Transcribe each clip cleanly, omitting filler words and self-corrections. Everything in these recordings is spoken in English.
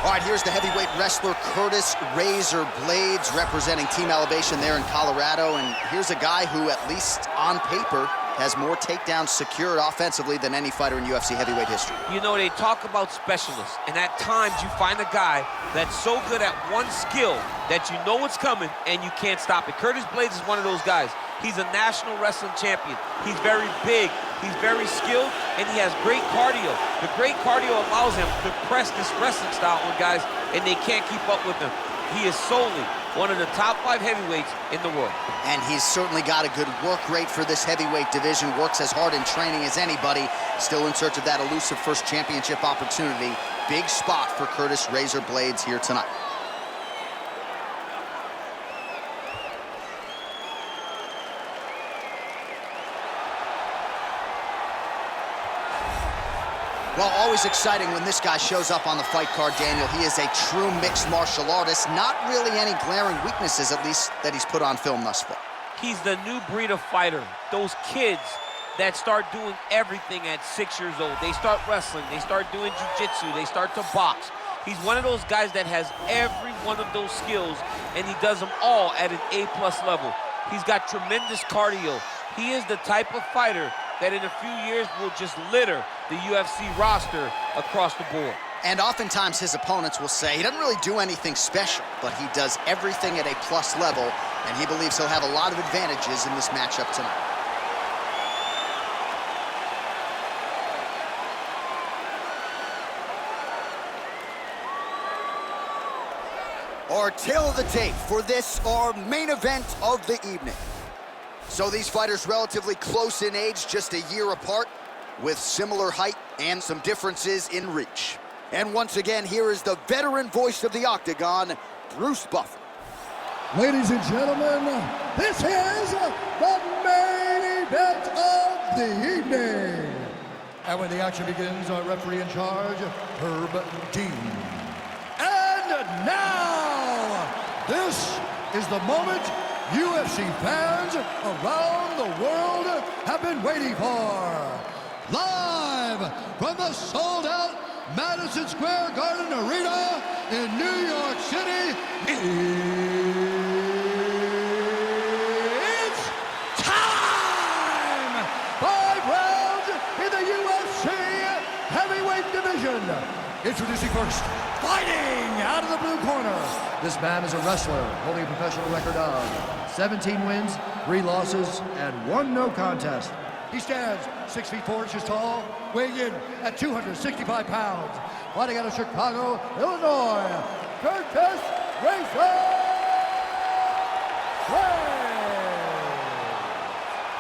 All right, here's the heavyweight wrestler Curtis "Razor" Blaydes representing Team Elevation there in Colorado. And here's a guy who, at least on paper, has more takedowns secured offensively than any fighter in UFC heavyweight history. You know, they talk about specialists, and at times you find a guy that's so good at one skill that you know what's coming and you can't stop it. Curtis Blaydes is one of those guys. He's a national wrestling champion. He's very big, he's very skilled, and he has great cardio. The great cardio allows him to press this wrestling style on guys, and they can't keep up with him. He is solely one of the top 5 heavyweights in the world. And he's certainly got a good work rate for this heavyweight division, works as hard in training as anybody, still in search of that elusive first championship opportunity. Big spot for Curtis "Razor" Blaydes here tonight. Well, always exciting when this guy shows up on the fight card, Daniel. He is a true mixed martial artist. Not really any glaring weaknesses, at least, that he's put on film thus far. He's the new breed of fighter. Those kids that start doing everything at 6 years old. They start wrestling, they start doing jiu-jitsu, they start to box. He's one of those guys that has every one of those skills, and he does them all at an A+ level. He's got tremendous cardio. He is the type of fighter that in a few years will just litter the UFC roster across the board. And oftentimes his opponents will say he doesn't really do anything special, but he does everything at a plus level, and he believes he'll have a lot of advantages in this matchup tonight. Our tale of the tape for this, our main event of the evening. So these fighters relatively close in age, just a year apart, with similar height and some differences in reach. And once again, here is the veteran voice of the Octagon, Bruce Buffer. Ladies and gentlemen, this is the main event of the evening. And when the action begins, our referee in charge, Herb Dean. And now, this is the moment UFC fans around the world have been waiting for. Live from the sold-out Madison Square Garden Arena in New York City, it's time! 5 rounds in the UFC heavyweight division. Introducing first, fighting out of the blue corner. This man is a wrestler holding a professional record of 17 wins, 3 losses, and 1 no contest. He stands 6 feet 4 inches tall, weighing in at 265 pounds. Fighting out of Chicago, Illinois, Curtis "Razor" Blaydes.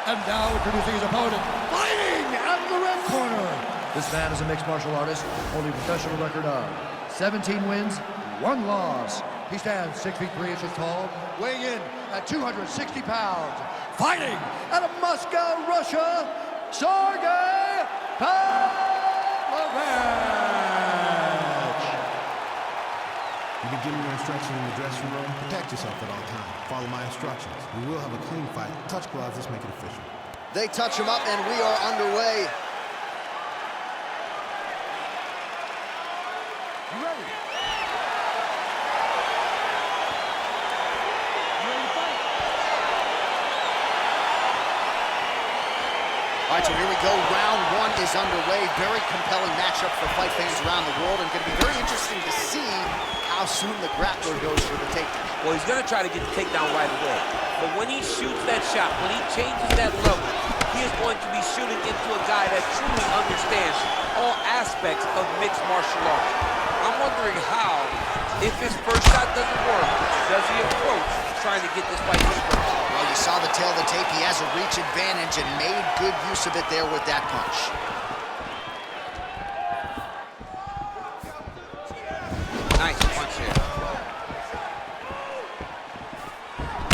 And now introducing his opponent, fighting out of the red corner. This man is a mixed martial artist, holding a professional record of 17 wins, 1 loss. He stands 6 feet 3 inches tall, weighing in at 260 pounds. Fighting out of Moscow, Russia, Sergei Pavlovich. You can give me your instructions in the dressing room. Protect yourself at all times. Follow my instructions. We will have a clean fight. Touch gloves, let's make it official. They touch him up, and we are underway. You ready? All right, so here we go. Round 1 is underway. Very compelling matchup for fight fans around the world, and going to be very interesting to see how soon the grappler goes for the takedown. Well, he's going to try to get the takedown right away. But when he shoots that shot, when he changes that level, he is going to be shooting into a guy that truly understands all aspects of mixed martial arts. I'm wondering how, if his first shot doesn't work, does he approach trying to get this fight to the Well, you saw the tail of the tape. He has a reach advantage and made good use of it there with that punch. Nice punch here.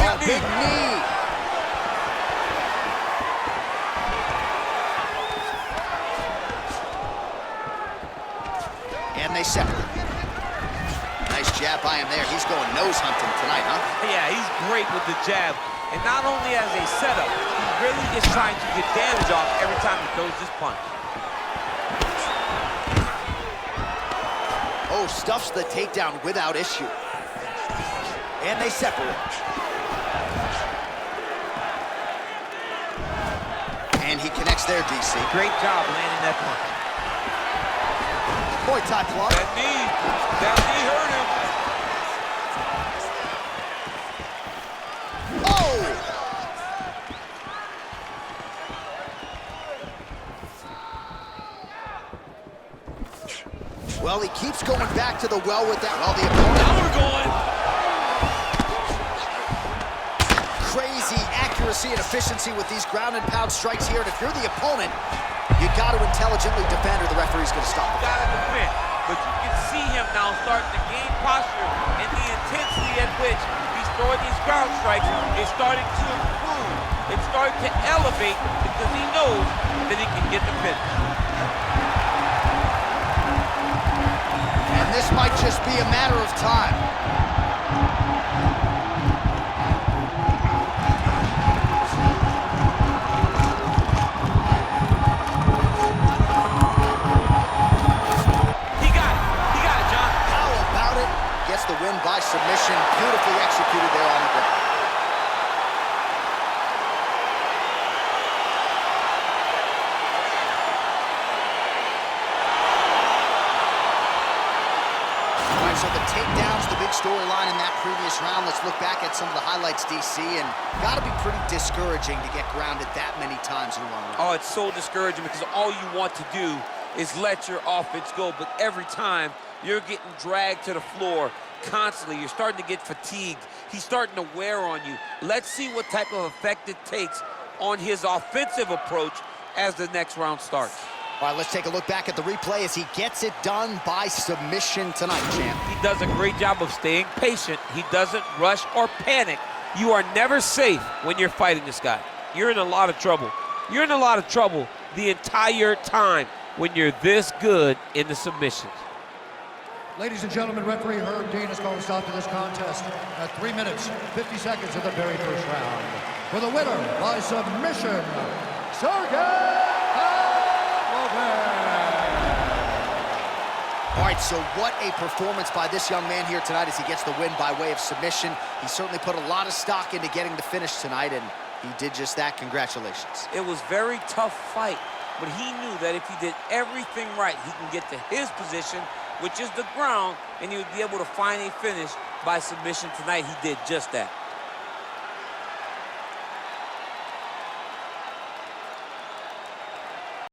Oh, big knee. And they separate. Nice jab by him there. He's going nose hunting tonight, huh? Yeah, he's great with the jab. And not only as a setup, he really is trying to get damage off every time he throws this punch. Oh, stuffs the takedown without issue. And they separate. And he connects there, DC. Great job landing that punch. Muay Thai plug. That knee hurt him. Oh! Well, he keeps going back to the well with that. Well, the opponent. Now we're going. Crazy accuracy and efficiency with these ground and pound strikes here. And if you're the opponent, you got to intelligently defend or the referee's going to stop it. Got to defend. But you can see him now starting to gain posture, and the intensity at which he's throwing these ground strikes is starting to improve. It's starting to elevate because he knows that he can get the finish. And this might just be a matter of time. He got it, John. How about it? Gets the win by submission. Beautifully executed there on the ground. So the takedowns, the big storyline in that previous round. Let's look back at some of the highlights, DC, and got to be pretty discouraging to get grounded that many times in one round. Oh, it's so discouraging because all you want to do is let your offense go, but every time you're getting dragged to the floor constantly. You're starting to get fatigued. He's starting to wear on you. Let's see what type of effect it takes on his offensive approach as the next round starts. All right, let's take a look back at the replay as he gets it done by submission tonight, champ. He does a great job of staying patient. He doesn't rush or panic. You are never safe when you're fighting this guy. You're in a lot of trouble. You're in a lot of trouble the entire time when you're this good in the submissions. Ladies and gentlemen, referee Herb Dean has called a stop to this contest at 3 minutes, 50 seconds of the very first round. For the winner by submission, Sergei Pavlovich. All right, so what a performance by this young man here tonight as he gets the win by way of submission. He certainly put a lot of stock into getting the finish tonight, and he did just that. Congratulations. It was a very tough fight, but he knew that if he did everything right, he can get to his position, which is the ground, and he would be able to find a finish by submission tonight. He did just that.